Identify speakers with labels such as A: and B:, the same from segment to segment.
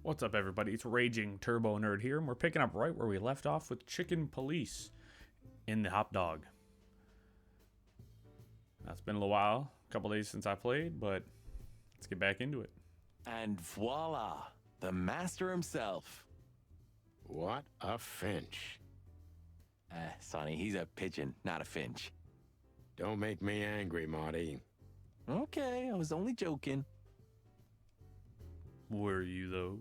A: What's up, everybody? It's RagingTurboNerd here, and we're picking up right where we left off with Chicken Police in the hot dog. Now, it's been a little while, a couple days since I played, but let's get back into it.
B: And voila, the master himself.
C: What a finch.
B: Sonny, he's a pigeon, not a finch.
C: Don't make me angry, Marty.
B: Okay, I was only joking.
A: Were you, though?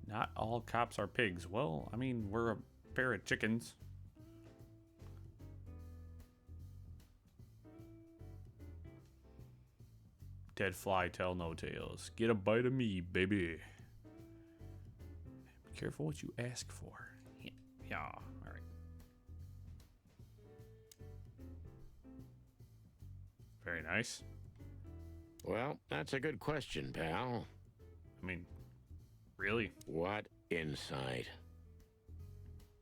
A: Not all cops are pigs. Well, I mean, we're a pair of chickens. Dead fly tell no tales. Get a bite of me, baby. Be careful what you ask for. Yeah, all right. Very nice.
C: Well, that's a good question, pal.
A: I mean, really?
C: What insight?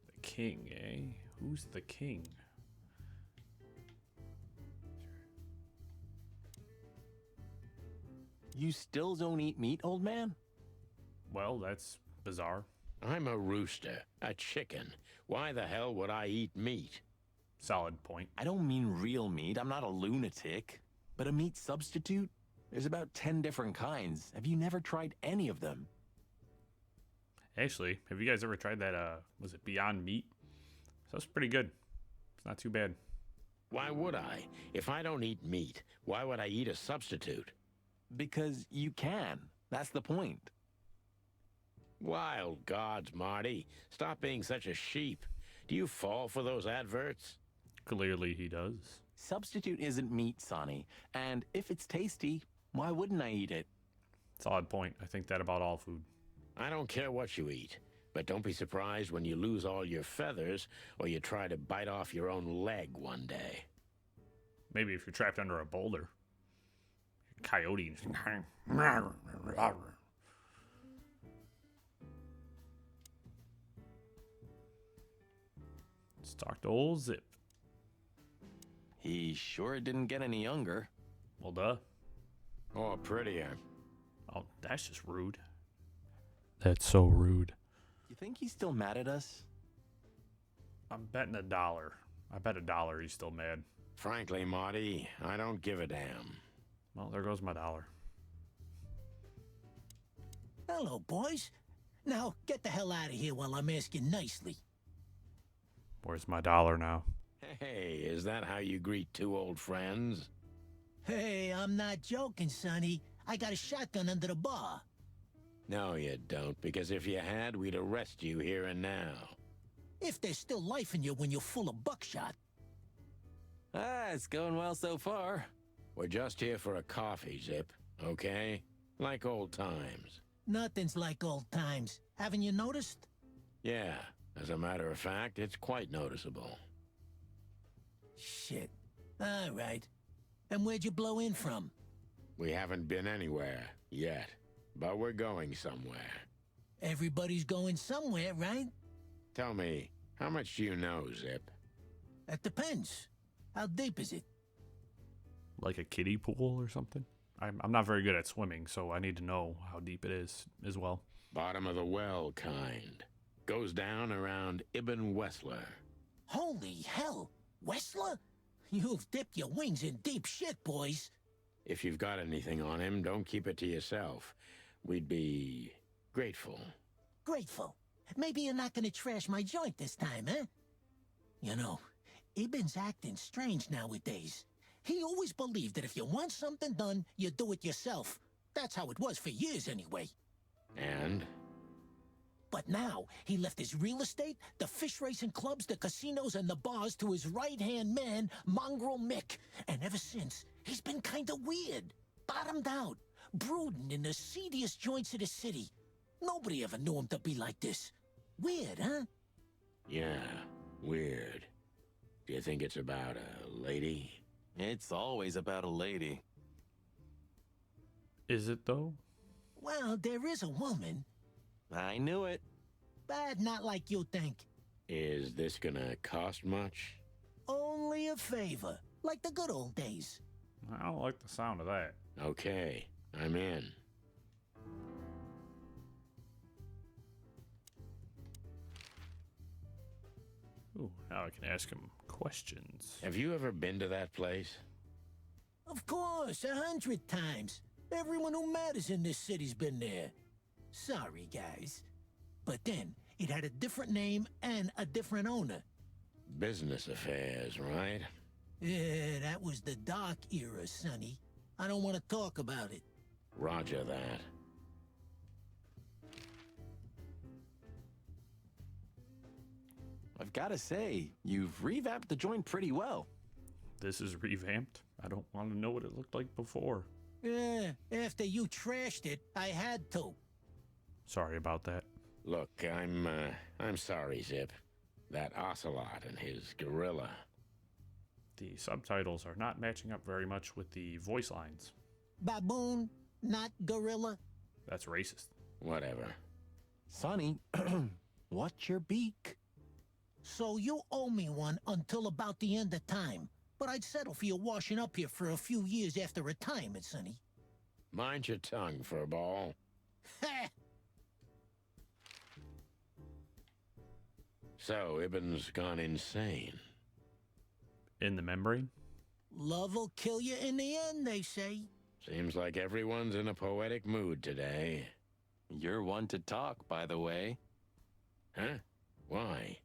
A: The king, eh? Who's the king?
B: You still don't eat meat, old man?
A: Well, that's bizarre.
C: I'm a rooster, a chicken. Why the hell would I eat meat?
A: Solid point.
B: I don't mean real meat, I'm not a lunatic. But a meat substitute? There's about 10 different kinds. Have you never tried any of them?
A: Actually, have you guys ever tried that, was it Beyond Meat? That's pretty good. It's not too bad.
C: Why would I? If I don't eat meat, why would I eat a substitute?
B: Because you can. That's the point.
C: Wild gods, Marty. Stop being such a sheep. Do you fall for those adverts?
A: Clearly he does.
B: Substitute isn't meat, Sonny. And if it's tasty, why wouldn't I eat it?
A: Solid point. I think that about all food.
C: I don't care what you eat, but don't be surprised when you lose all your feathers or you try to bite off your own leg one day.
A: Maybe if you're trapped under a boulder. Coyote. Let's talk to old Zip.
B: He sure didn't get any younger.
A: Well, duh.
C: Or prettier.
A: Oh, that's just rude. That's so rude.
B: You think he's still mad at us?
A: I'm betting $1. I bet $1 he's still mad.
C: Frankly, Marty, I don't give a damn.
A: Well, there goes my $1.
D: Hello, boys. Now, get the hell out of here while I'm asking nicely.
A: Where's my $1 now?
C: Hey, is that how you greet two old friends?
D: Hey, I'm not joking, Sonny. I got a shotgun under the bar.
C: No, you don't, because if you had, we'd arrest you here and now.
D: If there's still life in you when you're full of buckshot.
B: It's going well so far.
C: We're just here for a coffee, Zip, okay? Like old times.
D: Nothing's like old times. Haven't you noticed?
C: Yeah, as a matter of fact, it's quite noticeable.
D: Shit. All right. And where'd you blow in from?
C: We haven't been anywhere yet, but we're going somewhere.
D: Everybody's going somewhere, right?
C: Tell me, how much do you know, Zip?
D: That depends. How deep is it?
A: Like a kiddie pool or something? I'm not very good at swimming, so I need to know how deep it is as well.
C: Bottom of the well kind. Goes down around Ibn Wessler.
D: Holy hell! Wessler? You've dipped your wings in deep shit, boys.
C: If you've got anything on him, don't keep it to yourself. We'd be grateful.
D: Grateful. Maybe you're not gonna trash my joint this time, huh? You know, Ibn's acting strange nowadays. He always believed that if you want something done, you do it yourself. That's how it was for years anyway.
C: And?
D: But now, he left his real estate, the fish racing clubs, the casinos, and the bars to his right-hand man, Mongrel Mick. And ever since, he's been kinda weird. Bottomed out. Brooding in the seediest joints of the city. Nobody ever knew him to be like this. Weird, huh?
C: Yeah, weird. Do you think it's about a lady?
B: It's always about a lady.
A: Is it, though?
D: Well, there is a woman.
B: I knew it.
D: But not like you think.
C: Is this gonna cost much?
D: Only curry a favor, like the good old days.
A: I don't like the sound of that.
C: Okay, I'm in.
A: Ooh, now I can ask him questions.
C: Have you ever been to that place?
D: Of course, 100 times. Everyone who matters in this city's been there. Sorry, guys. But then, it had a different name and a different owner.
C: Business affairs, right?
D: Yeah, that was the dark era, Sonny. I don't want to talk about it.
C: Roger that.
B: I've got to say, you've revamped the joint pretty well.
A: This is revamped. I don't want to know what it looked like before.
D: Yeah, after you trashed it, I had to.
A: Sorry about that.
C: Look, I'm sorry, Zip. That ocelot and his gorilla.
A: The subtitles are not matching up very much with the voice lines.
D: Baboon, not gorilla.
A: That's racist.
C: Whatever.
B: Sonny, what's your beak?
D: So you owe me one until about the end of time. But I'd settle for you washing up here for a few years after retirement, Sonny.
C: Mind your tongue, furball.
D: Ha!
C: So, Ibn's gone insane.
A: In the membrane?
D: Love will kill you in the end, they say.
C: Seems like everyone's in a poetic mood today.
B: You're one to talk, by the way.
C: Huh? Why?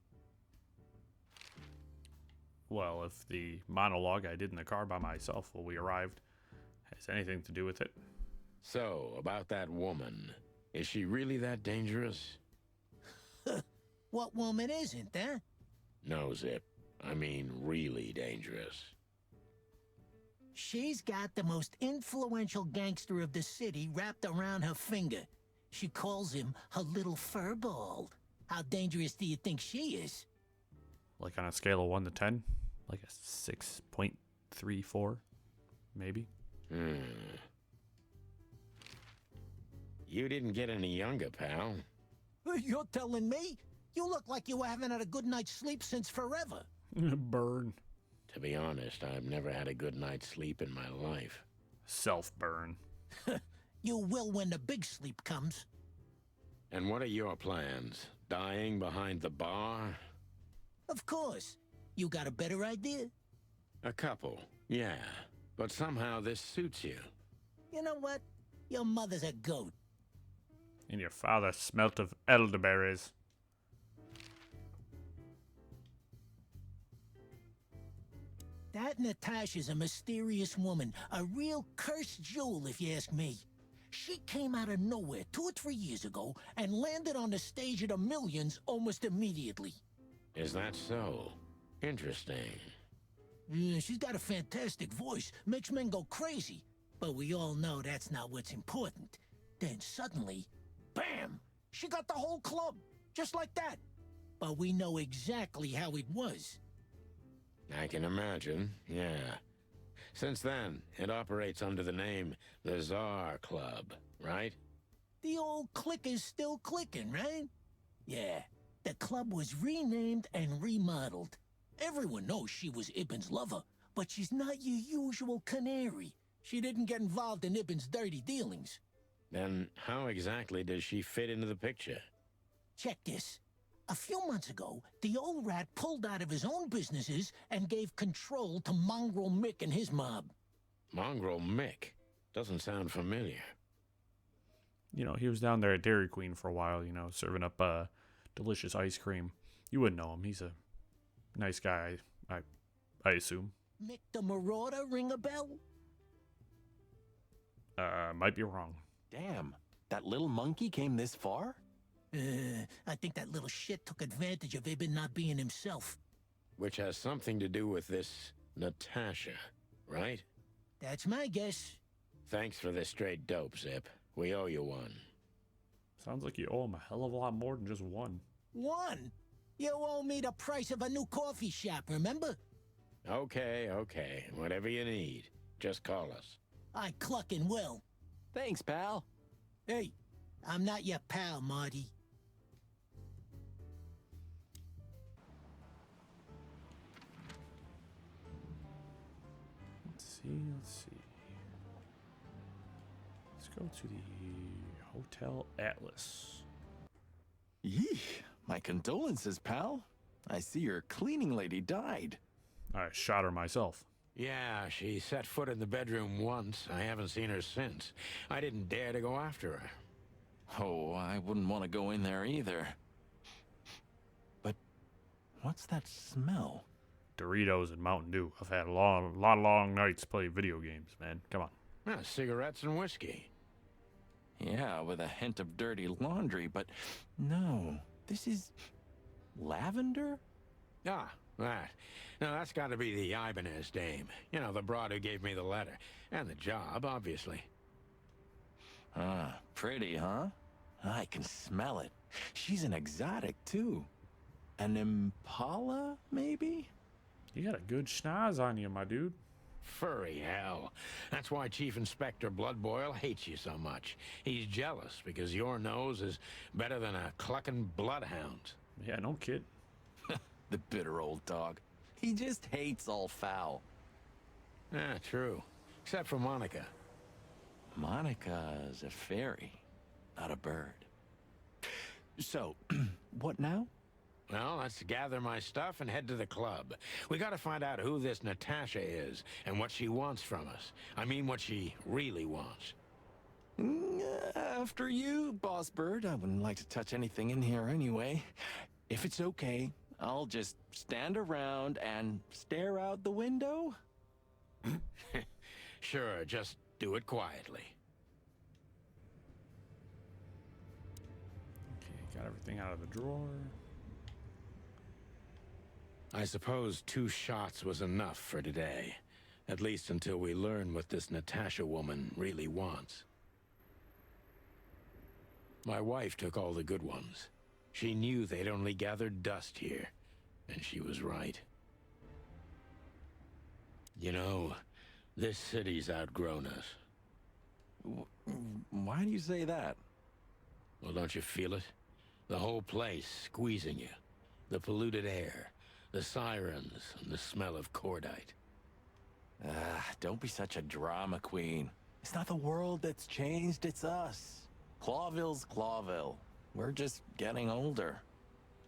A: Well, if the monologue I did in the car by myself while we arrived has anything to do with it.
C: So, about that woman. Is she really that dangerous?
D: What woman isn't, huh?
C: No, Zip. I mean, really dangerous.
D: She's got the most influential gangster of the city wrapped around her finger. She calls him her little furball. How dangerous do you think she is?
A: Like on a scale of 1 to 10? Like a 6.34, maybe?
C: You didn't get any younger, pal.
D: You're telling me? You look like you haven't had a good night's sleep since forever.
A: Burn.
C: To be honest, I've never had a good night's sleep in my life.
A: Self-burn.
D: You will when the big sleep comes.
C: And what are your plans? Dying behind the bar?
D: Of course. You got a better idea?
C: A couple, yeah. But somehow this suits you.
D: You know what? Your mother's a goat.
A: And your father smelt of elderberries.
D: That Natasha's a mysterious woman, a real cursed jewel if you ask me. She came out of nowhere 2 or 3 years ago and landed on the stage of the Millions almost immediately.
C: Is that so? Interesting.
D: Yeah, she's got a fantastic voice, makes men go crazy. But we all know that's not what's important. Then suddenly, bam! She got the whole club, just like that. But we know exactly how it was.
C: I can imagine, yeah. Since then, it operates under the name the Czar Club, right?
D: The old click is still clicking, right? Yeah, the club was renamed and remodeled. Everyone knows she was Ibn's lover, but she's not your usual canary. She didn't get involved in Ibn's dirty dealings.
C: Then how exactly does she fit into the picture?
D: Check this. A few months ago, the old rat pulled out of his own businesses and gave control to Mongrel Mick and his mob.
C: Mongrel Mick? Doesn't sound familiar.
A: You know, he was down there at Dairy Queen for a while, you know, serving up delicious ice cream. You wouldn't know him. He's a nice guy, I assume.
D: Mick the Marauder ring a bell?
A: Might be wrong.
B: Damn, that little monkey came this far?
D: I think that little shit took advantage of Ibn not being himself.
C: Which has something to do with this Natasha, right?
D: That's my guess.
C: Thanks for this straight dope, Zip. We owe you one.
A: Sounds like you owe him a hell of a lot more than just one.
D: One? You owe me the price of a new coffee shop, remember?
C: Okay, okay. Whatever you need. Just call us.
D: I clucking will.
B: Thanks, pal.
D: Hey, I'm not your pal, Marty.
A: Let's see. Let's go to the Hotel Atlas.
B: Yee, my condolences, pal. I see your cleaning lady died.
A: I shot her myself.
C: Yeah, she set foot in the bedroom once. I haven't seen her since. I didn't dare to go after her.
B: Oh, I wouldn't want to go in there either. But what's that smell?
A: Doritos and Mountain Dew. I've had a lot of long nights playing video games, man. Come on.
C: Ah, cigarettes and whiskey.
B: Yeah, with a hint of dirty laundry, but no, this is lavender?
C: Ah, that. Now, that's got to be the Ibanez dame. You know, the broad who gave me the letter. And the job, obviously.
B: Ah, pretty, huh? I can smell it. She's an exotic, too. An impala, maybe?
A: You got a good schnoz on you, my dude.
C: Furry hell. That's why Chief Inspector Bloodboil hates you so much. He's jealous because your nose is better than a clucking bloodhound.
A: Yeah, no kid.
B: The bitter old dog. He just hates all foul.
C: Ah, true. Except for Monica.
B: Monica's a fairy, not a bird. So, what now?
C: Well, let's gather my stuff and head to the club. We gotta find out who this Natasha is and what she wants from us. I mean, what she really wants.
B: After you, Boss Bird. I wouldn't like to touch anything in here anyway. If it's okay, I'll just stand around and stare out the window.
C: Sure, just do it quietly.
A: Okay, got everything out of the drawer.
C: I suppose 2 shots was enough for today. At least until we learn what this Natasha woman really wants. My wife took all the good ones. She knew they'd only gathered dust here, and she was right. You know, this city's outgrown us.
B: Why do you say that?
C: Well, don't you feel it? The whole place squeezing you. The polluted air, the sirens, and the smell of cordite.
B: Don't be such a drama queen. It's not the world that's changed, it's us. Clawville's Clawville. We're just getting older.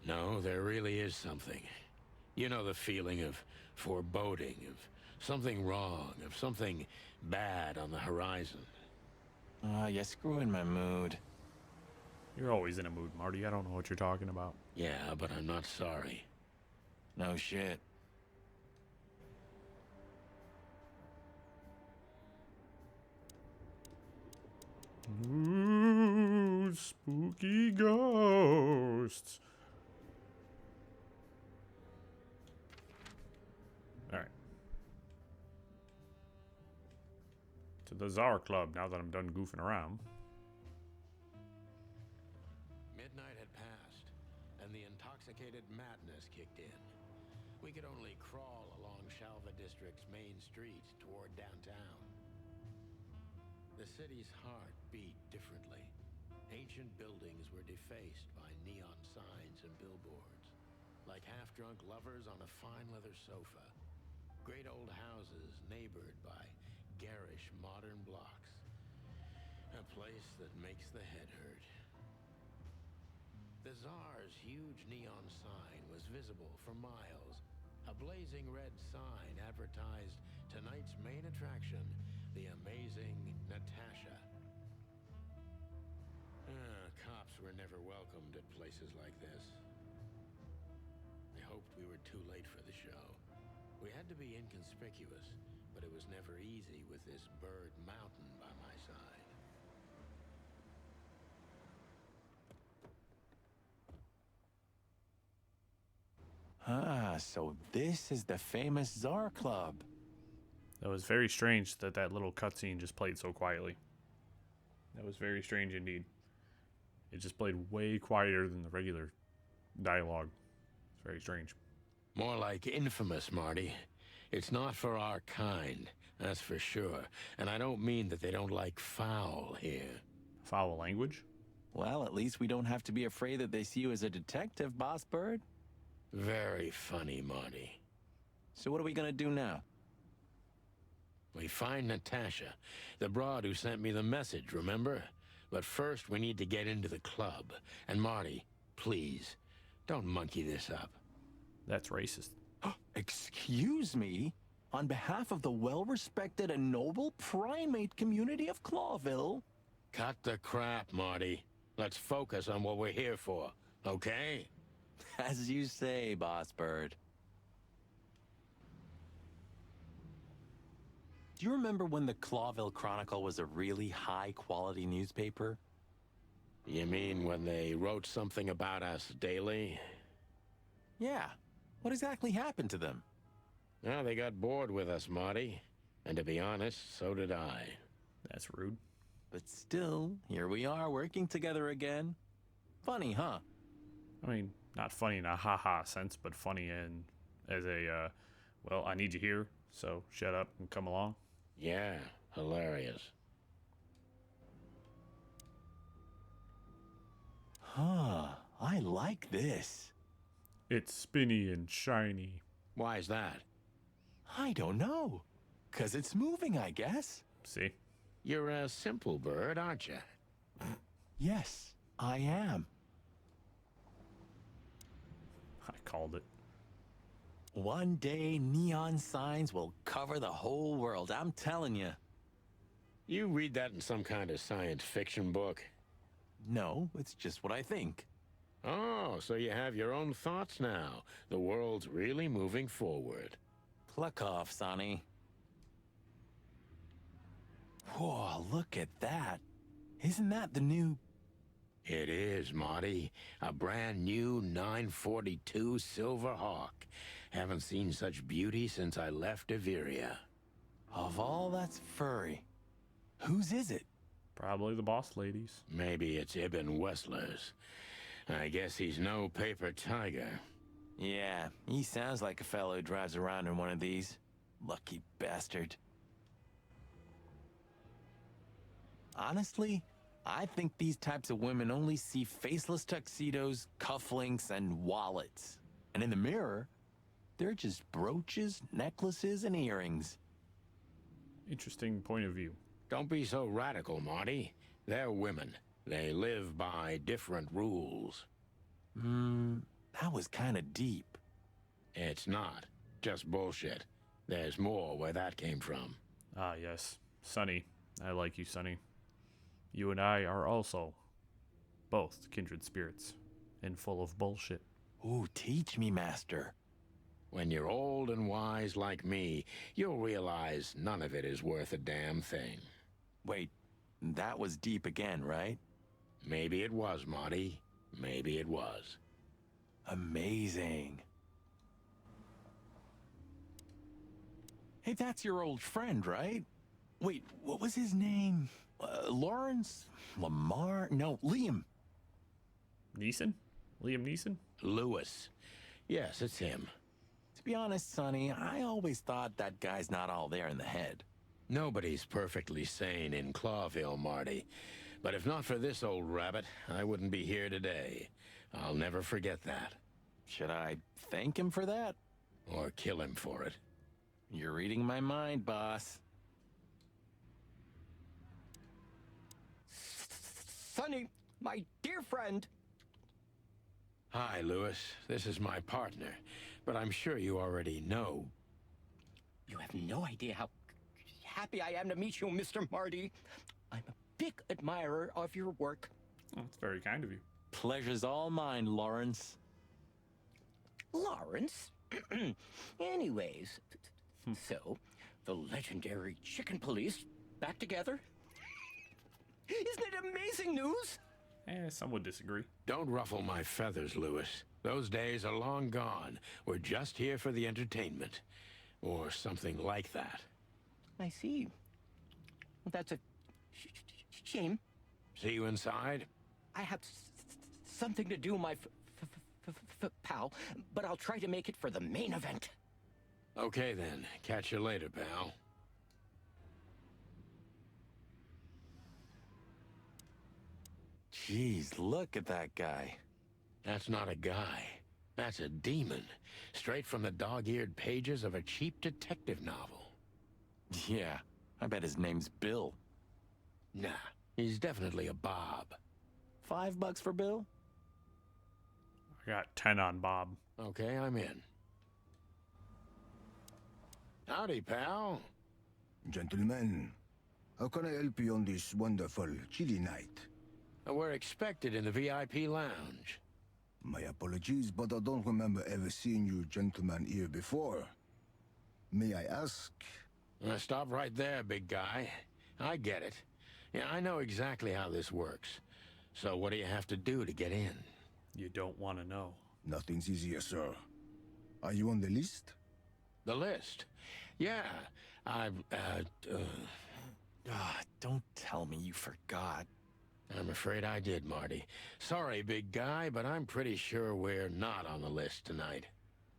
C: No, there really is something. You know the feeling of foreboding, of something wrong, of something bad on the horizon.
B: You're screwing my mood.
A: You're always in a mood, Marty. I don't know what you're talking about.
C: Yeah, but I'm not sorry.
B: No shit.
A: Ooh, spooky ghosts. Alright. To the Czar Club now that I'm done goofing around.
C: Midnight had passed, and the intoxicated madness kicked in. We could only crawl along Shalva District's main street toward downtown. The city's heart beat differently. Ancient buildings were defaced by neon signs and billboards, like half-drunk lovers on a fine leather sofa. Great old houses neighbored by garish modern blocks. A place that makes the head hurt. The Czar's huge neon sign was visible for miles. A blazing red sign advertised tonight's main attraction, the amazing Natasha. Cops were never welcomed at places like this. I hoped we were too late for the show. We had to be inconspicuous, but it was never easy with this bird mountain by my side.
B: So this is the famous Czar Club.
A: That was very strange that that little cutscene just played so quietly. That was very strange indeed. It just played way quieter than the regular dialogue. It's very strange.
C: More like infamous, Marty. It's not for our kind, that's for sure. And I don't mean that they don't like foul here.
A: Foul language?
B: Well, at least we don't have to be afraid that they see you as a detective, Boss Bird.
C: Very funny, Marty.
B: So what are we gonna do now?
C: We find Natasha, the broad who sent me the message, remember? But first, we need to get into the club. And Marty, please, don't monkey this up.
A: That's racist.
B: Excuse me? On behalf of the well-respected and noble primate community of Clawville?
C: Cut the crap, Marty. Let's focus on what we're here for, okay?
B: As you say, Boss Bird. Do you remember when the Clawville Chronicle was a really high-quality newspaper?
C: You mean when they wrote something about us daily?
B: Yeah. What exactly happened to them?
C: Well, they got bored with us, Marty. And to be honest, so did I.
A: That's rude.
B: But still, here we are working together again. Funny, huh?
A: I mean, not funny in a ha-ha sense, but funny in as a, well, I need you here, so shut up and come along.
C: Yeah, hilarious.
B: Huh, I like this.
A: It's spinny and shiny.
C: Why is that?
B: I don't know. 'Cause it's moving, I guess.
A: See?
C: You're a simple bird, aren't you?
B: Yes, I am.
A: I called it.
B: One day, neon signs will cover the whole world, I'm telling you.
C: You read that in some kind of science fiction book?
B: No, it's just what I think.
C: Oh, so you have your own thoughts now. The world's really moving forward.
B: Pluck off, Sonny. Whoa, look at that. Isn't that the new...
C: It is, Marty. A brand new 942 Silver Hawk. Haven't seen such beauty since I left Averia.
B: Of all that's furry, whose is it?
A: Probably the boss ladies.
C: Maybe it's Ibn Wessler's. I guess he's no paper tiger.
B: Yeah, he sounds like a fellow who drives around in one of these. Lucky bastard. Honestly, I think these types of women only see faceless tuxedos, cufflinks, and wallets. And in the mirror, they're just brooches, necklaces, and earrings.
A: Interesting point of view.
C: Don't be so radical, Marty. They're women. They live by different rules.
B: That was kind of deep.
C: It's not. Just bullshit. There's more where that came from.
A: Ah, yes. Sonny. I like you, Sonny. You and I are also both kindred spirits and full of bullshit.
B: Ooh, teach me, master.
C: When you're old and wise like me, you'll realize none of it is worth a damn thing.
B: Wait, that was deep again, right?
C: Maybe it was, Marty. Maybe it was.
B: Amazing. Hey, that's your old friend, right? Wait, what was his name? Lawrence? Lamar? No, Liam.
A: Neeson? Liam Neeson?
C: Lewis. Yes, it's him.
B: To be honest, Sonny, I always thought that guy's not all there in the head.
C: Nobody's perfectly sane in Clawville, Marty. But if not for this old rabbit, I wouldn't be here today. I'll never forget that.
B: Should I thank him for that?
C: Or kill him for it.
B: You're reading my mind, boss.
E: Sonny, my dear friend.
C: Hi, Lewis. This is my partner. But I'm sure you already know.
E: You have no idea how happy I am to meet you, Mr. Marty. I'm a big admirer of your work.
A: Oh, that's very kind of you.
B: Pleasure's all mine, Lawrence.
E: Lawrence? Anyways, so, the legendary Chicken Police back together? Isn't it amazing news?
A: Some would disagree.
C: Don't ruffle my feathers, Lewis. Those days are long gone. We're just here for the entertainment. Or something like that.
E: I see. That's a shame.
C: See you inside?
E: I have something to do, my pal, but I'll try to make it for the main event.
C: Okay then. Catch you later, pal.
B: Jeez, look at that guy.
C: That's not a guy. That's a demon. Straight from the dog-eared pages of a cheap detective novel.
B: Yeah, I bet his name's Bill.
C: Nah, he's definitely a Bob.
B: $5 for Bill?
A: I got 10 on Bob.
C: Okay, I'm in. Howdy, pal.
F: Gentlemen, how can I help you on this wonderful, chilly night?
C: We're expected in the VIP lounge.
F: My apologies, but I don't remember ever seeing you gentlemen here before. May I ask?
C: Stop right there, big guy. I get it. Yeah, I know exactly how this works. So what do you have to do to get in?
A: You don't want to know.
F: Nothing's easier, sir. Are you on the list?
C: The list? Yeah,
B: Don't tell me you forgot.
C: I'm afraid I did, Marty. Sorry, big guy, but I'm pretty sure we're not on the list tonight.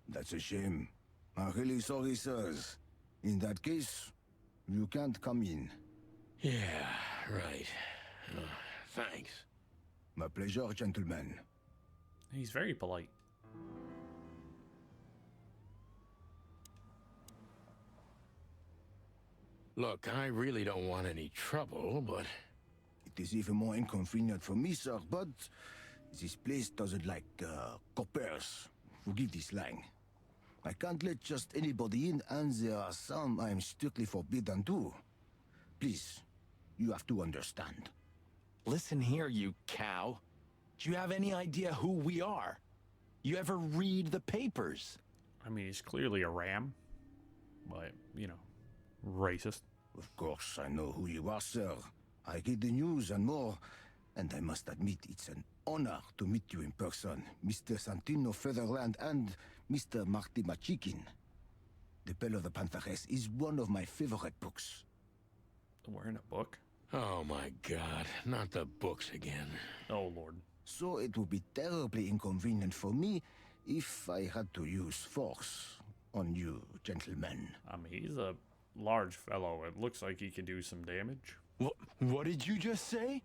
F: That's a shame. I'm really sorry, sirs. In that case, you can't come in.
C: Yeah, right. Thanks.
F: My pleasure, gentlemen.
A: He's very polite.
C: Look, I really don't want any trouble, but...
F: It is even more inconvenient for me, sir, but this place doesn't like coppers. Forgive this slang. I can't let just anybody in, and there are some I am strictly forbidden to. Please, you have to understand.
B: Listen here, you cow. Do you have any idea who we are? You ever read the papers?
A: I mean, he's clearly a ram, but, you know, racist.
F: Of course, I know who you are, sir. I read the news and more, and I must admit it's an honor to meet you in person, Mr. Santino Featherland and Mr. Marty Machikin. The Bell of the Pantheress is one of my favorite books.
A: We're in a book?
C: Oh my god, not the books again.
A: Oh, Lord.
F: So it would be terribly inconvenient for me if I had to use force on you, gentlemen.
A: I mean, he's a large fellow. It looks like he can do some damage.
B: What did you just say?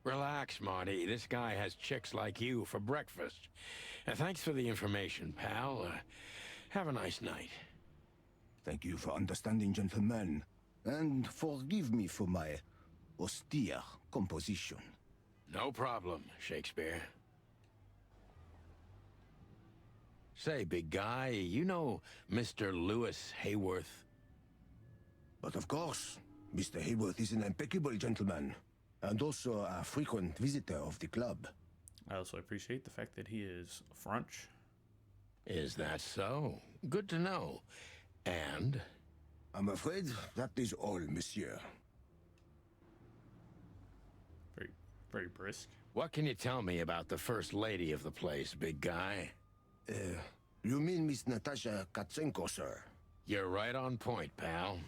C: Relax, Marty. This guy has chicks like you for breakfast. Thanks for the information, pal. Have a nice night.
F: Thank you for understanding, gentlemen, and forgive me for my austere composition.
C: No problem, Shakespeare. Say, big guy, you know Mr. Lewis Hayworth?
F: But of course, Mr. Hayworth is an impeccable gentleman, and also a frequent visitor of the club.
A: I also appreciate the fact that he is French.
C: Is that so? Good to know. And?
F: I'm afraid that is all, monsieur.
A: Very, very brisk.
C: What can you tell me about the first lady of the place, big guy?
F: You mean Miss Natasha Katsenko, sir?
C: You're right on point, pal.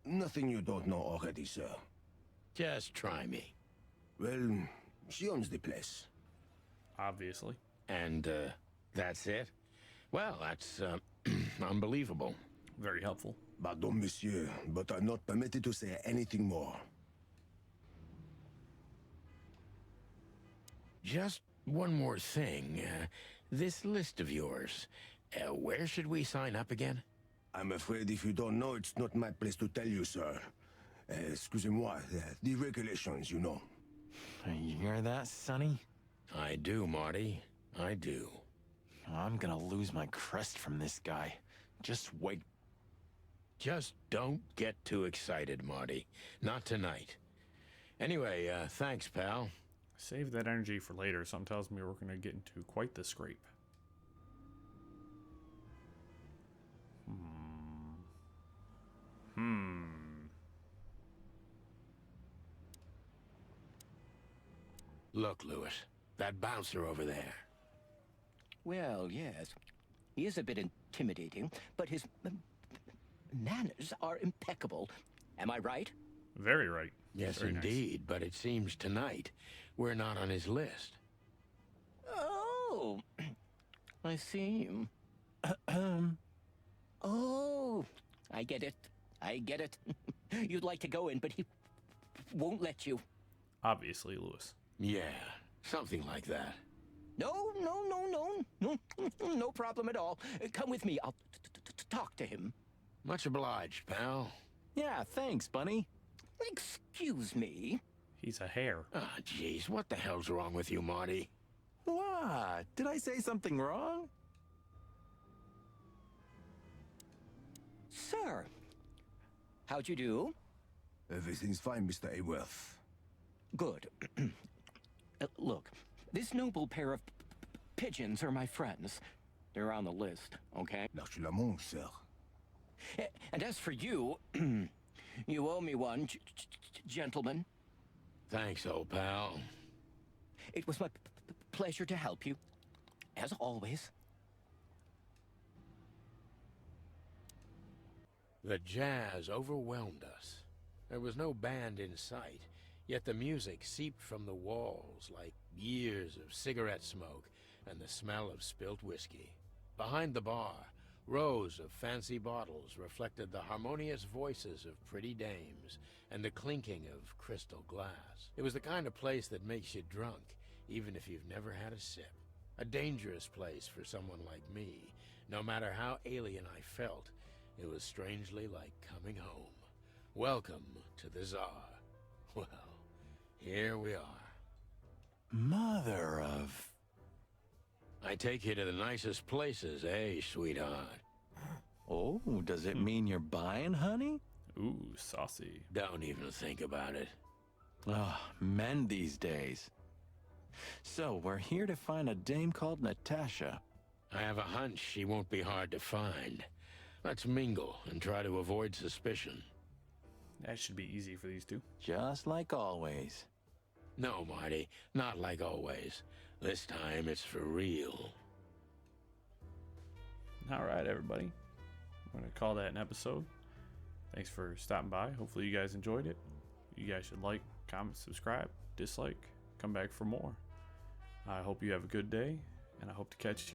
F: Nothing you don't know already, sir.
C: Just try me.
F: Well, she owns the place.
A: Obviously.
C: And, that's it? Well, that's, unbelievable.
A: Very helpful.
F: Pardon, monsieur, but I'm not permitted to say anything more.
C: Just one more thing. This list of yours, where should we sign up again?
F: I'm afraid if you don't know, it's not my place to tell you, sir. Excusez-moi, the regulations, you know.
B: You hear that, Sonny?
C: I do, Marty. I do.
B: I'm gonna lose my crest from this guy. Just wait.
C: Just don't get too excited, Marty. Not tonight. Anyway, thanks, pal.
A: Save that energy for later. Something tells me we're going to get into quite the scrape.
C: Look, Lewis, that bouncer over there.
E: Well, yes. He is a bit intimidating, but his manners are impeccable. Am I right?
A: Very right.
C: Yes,
A: Very nice.
C: indeed, but it seems tonight we're not on his list.
E: Oh, I see. Oh, I get it. I get it. You'd like to go in, but he won't let you.
A: Obviously, Lewis.
C: Yeah, something like that.
E: No, no problem at all. Come with me. I'll talk to him.
C: Much obliged, pal.
B: Yeah, thanks, Bunny.
E: Excuse me.
A: He's a hare.
C: Ah, jeez, what the hell's wrong with you, Marty?
B: What? Did I say something wrong?
E: Sir, how'd you do?
F: Everything's fine, Mr. Aworth.
E: Good. Look, this noble pair of pigeons are my friends. They're on the list, okay?
F: L'archement, sir.
E: And as for you, you owe me one, gentlemen.
C: Thanks, old pal.
E: It was my pleasure to help you, as always.
C: The jazz overwhelmed us. There was no band in sight, yet the music seeped from the walls like years of cigarette smoke and the smell of spilt whiskey. Behind the bar, rows of fancy bottles reflected the harmonious voices of pretty dames and the clinking of crystal glass. It was the kind of place that makes you drunk, even if you've never had a sip. A dangerous place for someone like me. No matter how alien I felt, it was strangely like coming home. Welcome to the Czar. Well, here we are.
B: Mother of...
C: I take you to the nicest places, eh, sweetheart?
B: Oh, does it mean you're buying, honey?
A: Ooh, saucy.
C: Don't even think about it.
B: Oh, men these days. So, we're here to find a dame called Natasha.
C: I have a hunch she won't be hard to find. Let's mingle and try to avoid suspicion.
A: That should be easy for these two.
B: Just like always.
C: No, Marty, not like always. This time it's for real.
A: All right, everybody. I'm going to call that an episode. Thanks for stopping by. Hopefully you guys enjoyed it. You guys should like, comment, subscribe, dislike, come back for more. I hope you have a good day, and I hope to catch you